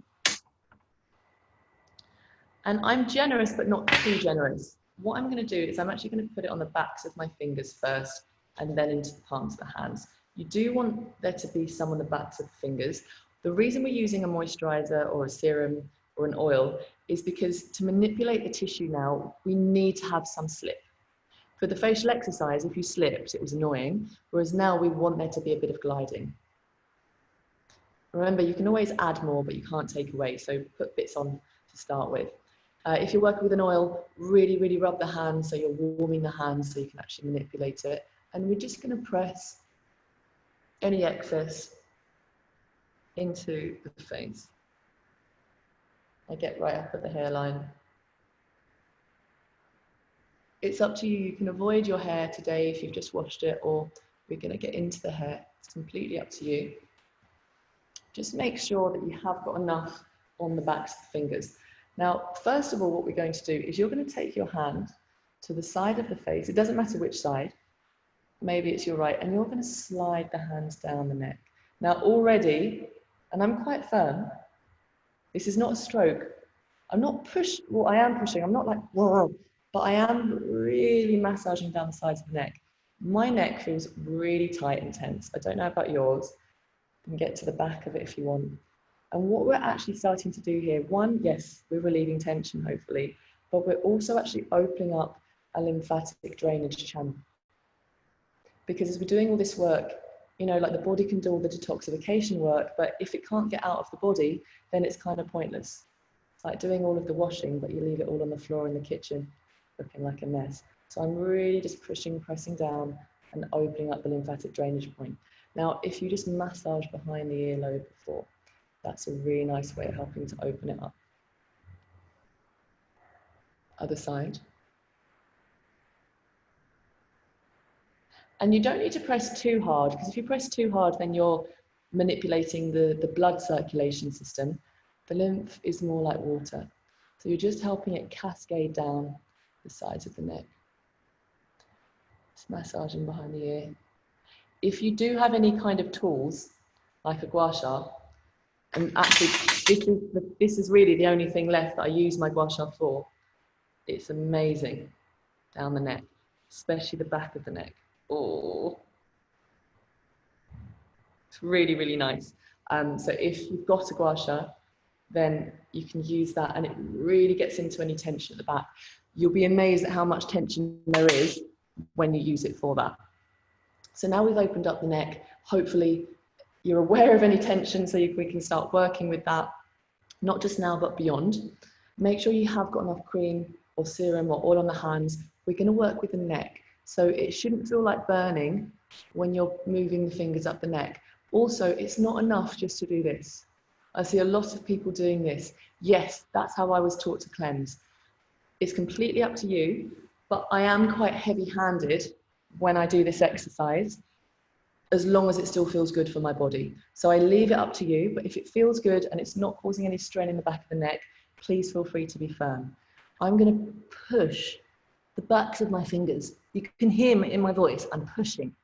And I'm generous, but not too generous. What I'm going to do is I'm actually going to put it on the backs of my fingers first and then into the palms of the hands. You do want there to be some on the backs of the fingers. The reason we're using a moisturizer or a serum or an oil is because to manipulate the tissue now, we need to have some slip. For the facial exercise, if you slipped, it was annoying, whereas now we want there to be a bit of gliding. Remember, you can always add more, but you can't take away, so put bits on to start with. If you're working with an oil, really, really rub the hands so you're warming the hands so you can actually manipulate it. And we're just going to press any excess into the face. I get right up at the hairline. It's up to you. You can avoid your hair today if you've just washed it, or we're going to get into the hair. It's completely up to you. Just make sure that you have got enough on the backs of the fingers. Now, first of all, what we're going to do is you're going to take your hand to the side of the face. It doesn't matter which side. Maybe it's your right, and you're going to slide the hands down the neck. Now, already, and I'm quite firm, this is not a stroke. I'm not well, I am pushing. I'm not like, whoa. But I am really massaging down the sides of the neck. My neck feels really tight and tense. I don't know about yours. You can get to the back of it if you want. And what we're actually starting to do here, one, yes, we're relieving tension, hopefully, but we're also actually opening up a lymphatic drainage channel. Because as we're doing all this work, you know, like the body can do all the detoxification work, but if it can't get out of the body, then it's kind of pointless. It's like doing all of the washing, but you leave it all on the floor in the kitchen, looking like a mess. So I'm really just pushing, pressing down and opening up the lymphatic drainage point. Now, if you just massage behind the earlobe before, that's a really nice way of helping to open it up. Other side. And you don't need to press too hard, because if you press too hard, then you're manipulating the blood circulation system. The lymph is more like water. So you're just helping it cascade down the sides of the neck. Just massaging behind the ear. If you do have any kind of tools, like a gua sha, and actually this is really the only thing left that I use my gua sha for, it's amazing down the neck, especially the back of the neck. Oh, it's really, really nice. So if you've got a gua sha, then you can use that and it really gets into any tension at the back. You'll be amazed at how much tension there is when you use it for that. So now we've opened up the neck, hopefully you're aware of any tension so we can start working with that, not just now but beyond. Make sure you have got enough cream or serum or oil on the hands. We're going to work with the neck, so it shouldn't feel like burning when you're moving the fingers up the neck. Also, it's not enough just to do this. I see a lot of people doing this. Yes, that's how I was taught to cleanse. It's completely up to you, but I am quite heavy-handed when I do this exercise, as long as it still feels good for my body. So I leave it up to you, but if it feels good and it's not causing any strain in the back of the neck, please feel free to be firm. I'm going to push the backs of my fingers. You can hear me in my voice. I'm pushing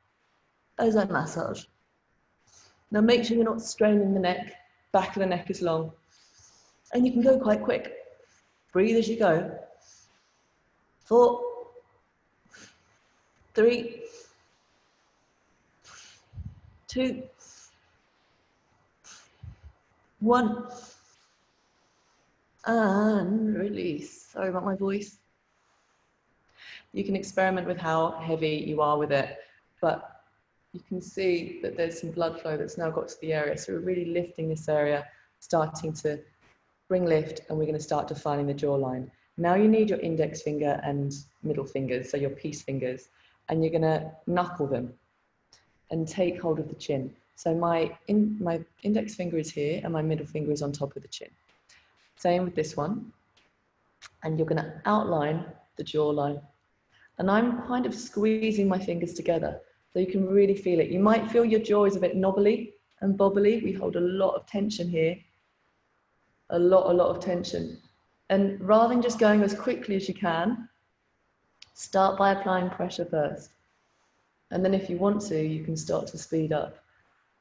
as I massage. Now make sure you're not straining the neck. Back of the neck is long. And you can go quite quick. Breathe as you go. 4, 3, 2, 1. And release. Sorry about my voice. You can experiment with how heavy you are with it, but you can see that there's some blood flow that's now got to the area. So we're really lifting this area, starting to bring lift, and we're going to start defining the jawline. Now you need your index finger and middle fingers, so your peace fingers, and you're going to knuckle them and take hold of the chin. So my index finger is here and my middle finger is on top of the chin. Same with this one. And you're going to outline the jawline. And I'm kind of squeezing my fingers together so you can really feel it. You might feel your jaw is a bit knobbly and bobbly. We hold a lot of tension here. A lot of tension. And rather than just going as quickly as you can, start by applying pressure first. And then if you want to, you can start to speed up.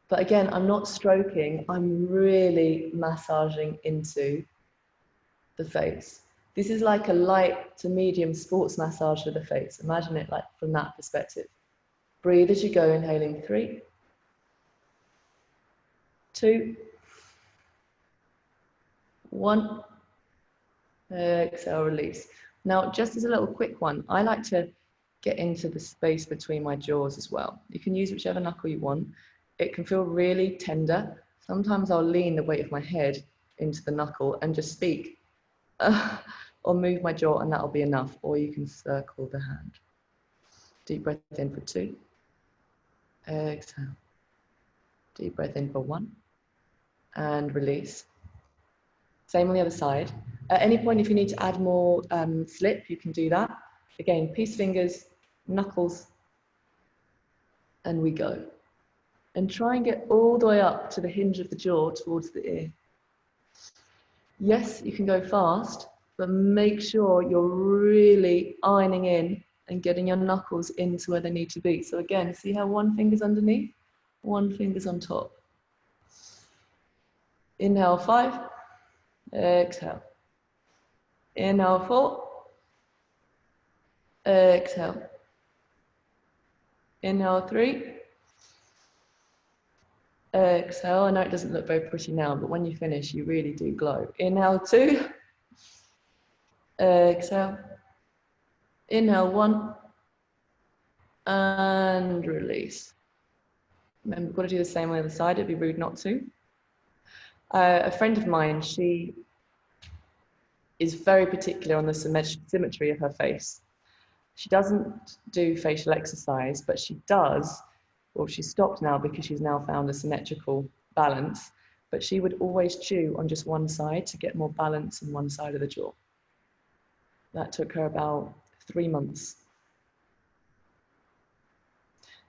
But again, I'm not stroking, I'm really massaging into the face. This is like a light to medium sports massage for the face. Imagine it like from that perspective. Breathe as you go, inhaling 3, 2, 1. Exhale, release. Now, just as a little quick one, I like to get into the space between my jaws as well. You can use whichever knuckle you want. It can feel really tender. Sometimes I'll lean the weight of my head into the knuckle and just speak. Or move my jaw and that'll be enough. Or you can circle the hand. Deep breath in for 2. Exhale. Deep breath in for 1. And release. Same on the other side. At any point, if you need to add more slip, you can do that. Again, peace fingers, knuckles, and we go. And try and get all the way up to the hinge of the jaw towards the ear. Yes, you can go fast, but make sure you're really ironing in and getting your knuckles into where they need to be. So again, see how one finger's underneath, one finger's on top. Inhale 5, exhale. Inhale 4, exhale. Inhale 3, exhale. I know it doesn't look very pretty now, but when you finish, you really do glow. Inhale 2, exhale. Inhale 1, and release. Remember, we've got to do the same on the other side. It'd be rude not to. A friend of mine, she is very particular on the symmetry of her face. She doesn't do facial exercise, but she does, well, she's stopped now because she's now found a symmetrical balance, but she would always chew on just one side to get more balance in one side of the jaw. That took her about 3 months.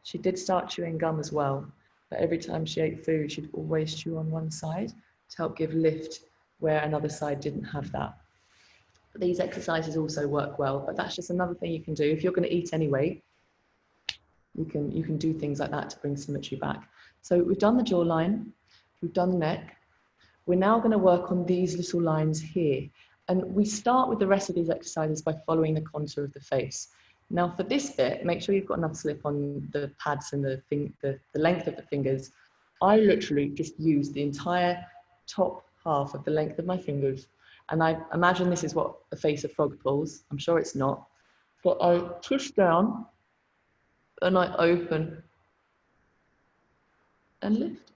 She did start chewing gum as well, but every time she ate food, she'd always chew on one side to help give lift where another side didn't have that. But these exercises also work well, but that's just another thing you can do. If you're going to eat anyway, You can do things like that to bring symmetry back. So we've done the jawline, we've done the neck. We're now going to work on these little lines here. And we start with the rest of these exercises by following the contour of the face. Now for this bit, make sure you've got enough slip on the pads and the length of the fingers. I literally just use the entire top half of the length of my fingers. And I imagine this is what the face of frog pulls. I'm sure it's not. But I push down and I open and lift.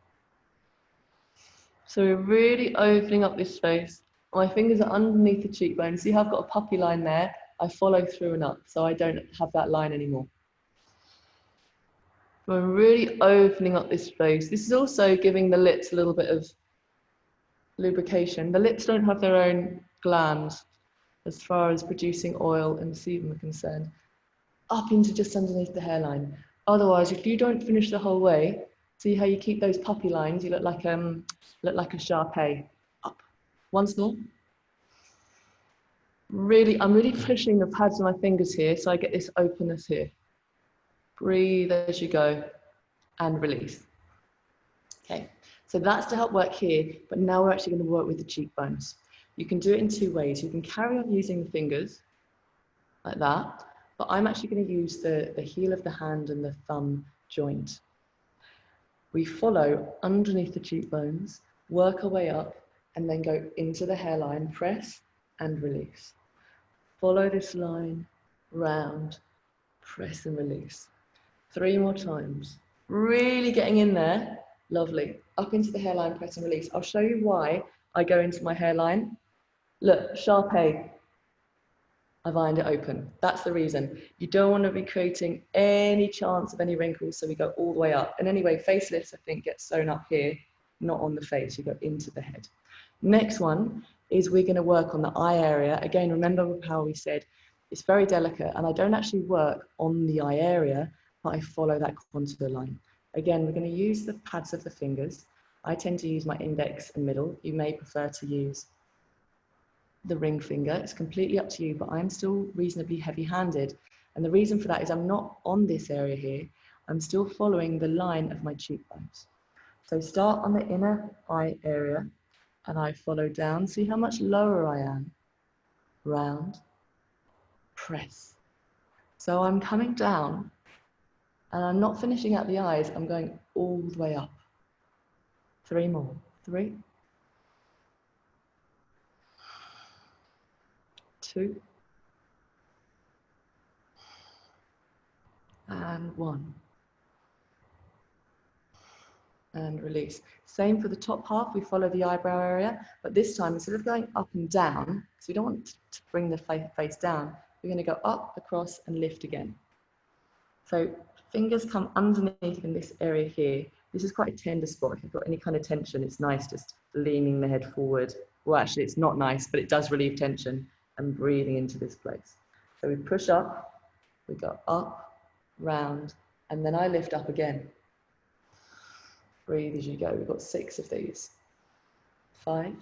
So we're really opening up this space. My fingers are underneath the cheekbone. See how I've got a puppy line there? I follow through and up, so I don't have that line anymore. So I'm really opening up this space. This is also giving the lips a little bit of lubrication. The lips don't have their own glands as far as producing oil and sebum are concerned, up into just underneath the hairline. Otherwise, if you don't finish the whole way, see how you keep those puppy lines? You look like a Shar-Pei. Up. Once more. Really, I'm really pushing the pads of my fingers here, so I get this openness here. Breathe as you go, and release. Okay, so that's to help work here, but now we're actually going to work with the cheekbones. You can do it in two ways. You can carry on using the fingers, like that, but I'm actually going to use the heel of the hand and the thumb joint. We follow underneath the cheekbones, work our way up, and then go into the hairline, press and release. Follow this line, round, press and release. 3 more times. Really getting in there. Lovely. Up into the hairline, press and release. I'll show you why I go into my hairline. Look, Shar-Pei. I've ironed it open. That's the reason. You don't want to be creating any chance of any wrinkles, so we go all the way up. And anyway, facelifts, I think, get sewn up here, not on the face. You go into the head. Next one is we're going to work on the eye area. Again, remember how we said it's very delicate, and I don't actually work on the eye area, but I follow that contour line. Again, we're going to use the pads of the fingers. I tend to use my index and middle. You may prefer to use the ring finger. It's completely up to you, but I'm still reasonably heavy-handed. And the reason for that is I'm not on this area here. I'm still following the line of my cheekbones. So start on the inner eye area, and I follow down. See how much lower I am. Round, press. So I'm coming down, and I'm not finishing at the eyes. I'm going all the way up. 3 more. 3, 2, and 1. And release. Same for the top half, we follow the eyebrow area, but this time instead of going up and down, because we don't want to bring the face down, we're going to go up, across, and lift again. So fingers come underneath in this area here. This is quite a tender spot. If you've got any kind of tension, it's nice just leaning the head forward. Well, actually, it's not nice, but it does relieve tension, and breathing into this place. So we push up, we go up, round, and then I lift up again. Breathe as you go. We've got 6 of these. 5,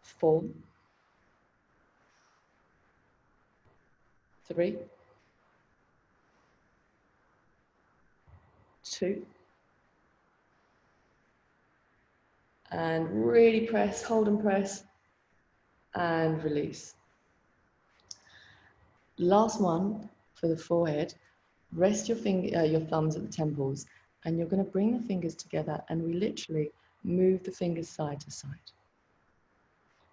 4, 3, 2, and really press, hold and press, and release. Last one for the forehead. Rest your thumbs at the temples, and you're going to bring the fingers together, and we literally move the fingers side to side.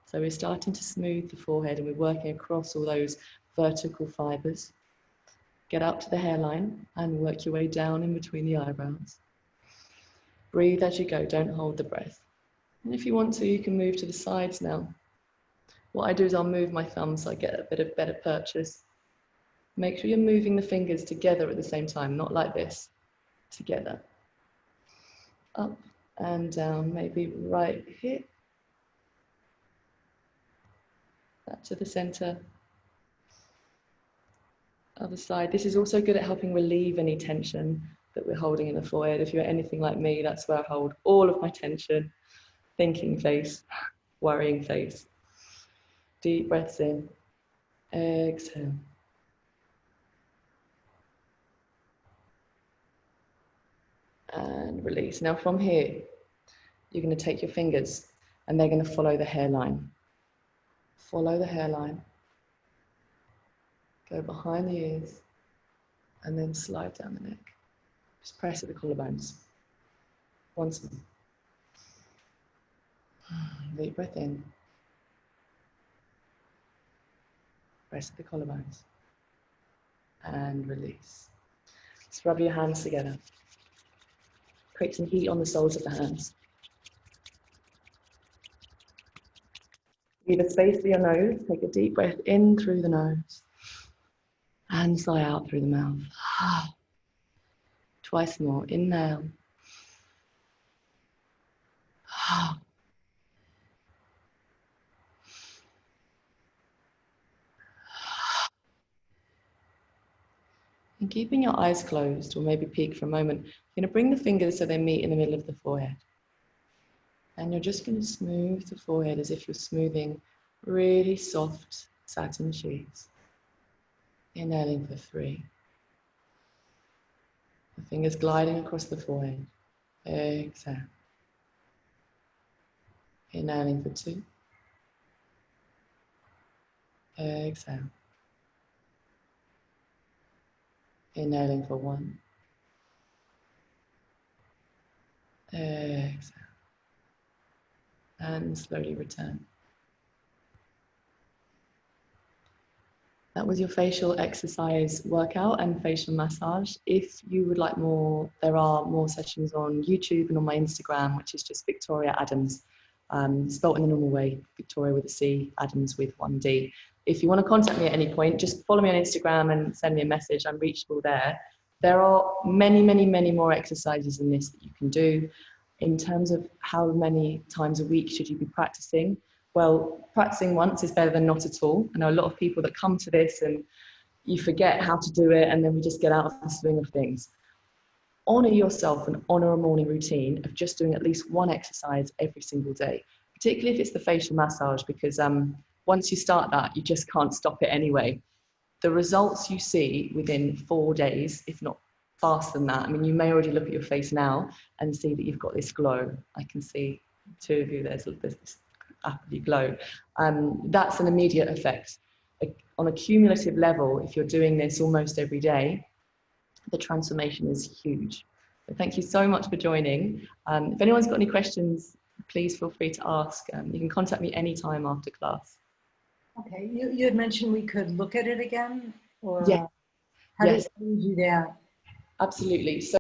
So we're starting to smooth the forehead, and we're working across all those vertical fibers. Get up to the hairline and work your way down in between the eyebrows. Breathe as you go, don't hold the breath. And if you want to, you can move to the sides now. What I do is I'll move my thumb so I get a bit of better purchase. Make sure you're moving the fingers together at the same time, not like this, together. Up and down, maybe right here. Back to the center. Other side. This is also good at helping relieve any tension that we're holding in the forehead. If you're anything like me, that's where I hold all of my tension. Thinking face, worrying face. Deep breaths in, exhale. and release. Now from here, you're going to take your fingers and they're going to follow the hairline. Follow the hairline. Go behind the ears and then slide down the neck. Just press at the collarbones. Once more. Deep breath in. Press at the collarbones. And release. Just rub your hands together. Create some heat on the soles of the hands. Leave a space for your nose. Take a deep breath in through the nose. And sigh out through the mouth. Twice more. Inhale. And keeping your eyes closed, or maybe peek for a moment, you're going to bring the fingers so they meet in the middle of the forehead. And you're just going to smooth the forehead as if you're smoothing really soft satin sheets. Inhaling for 3. The fingers gliding across the forehead. Exhale. Inhaling for 2. Exhale. Inhaling for 1. Exhale. And slowly return. That was your facial exercise workout and facial massage. If you would like more, there are more sessions on YouTube and on my Instagram, which is just Victoria Adams, spelt in the normal way, Victoria with a C, Adams with 1 D. If you want to contact me at any point, just follow me on Instagram and send me a message. I'm reachable there. There are many, many, many more exercises in this that you can do. In terms of how many times a week should you be practicing? Well, practicing once is better than not at all. I know a lot of people that come to this and you forget how to do it and then we just get out of the swing of things. Honor yourself and honor a morning routine of just doing at least one exercise every single day, particularly if it's the facial massage, because once you start that, you just can't stop it anyway. The results you see within 4 days, if not faster than that. I mean, you may already look at your face now and see that you've got this glow. I can see 2 of you, there's this happily glow. That's an immediate effect. On a cumulative level, if you're doing this almost every day, the transformation is huge. So thank you so much for joining. If anyone's got any questions, please feel free to ask. You can contact me anytime after class. Okay, you had mentioned we could look at it again, or Yeah. how Yes. did you do that? Absolutely. So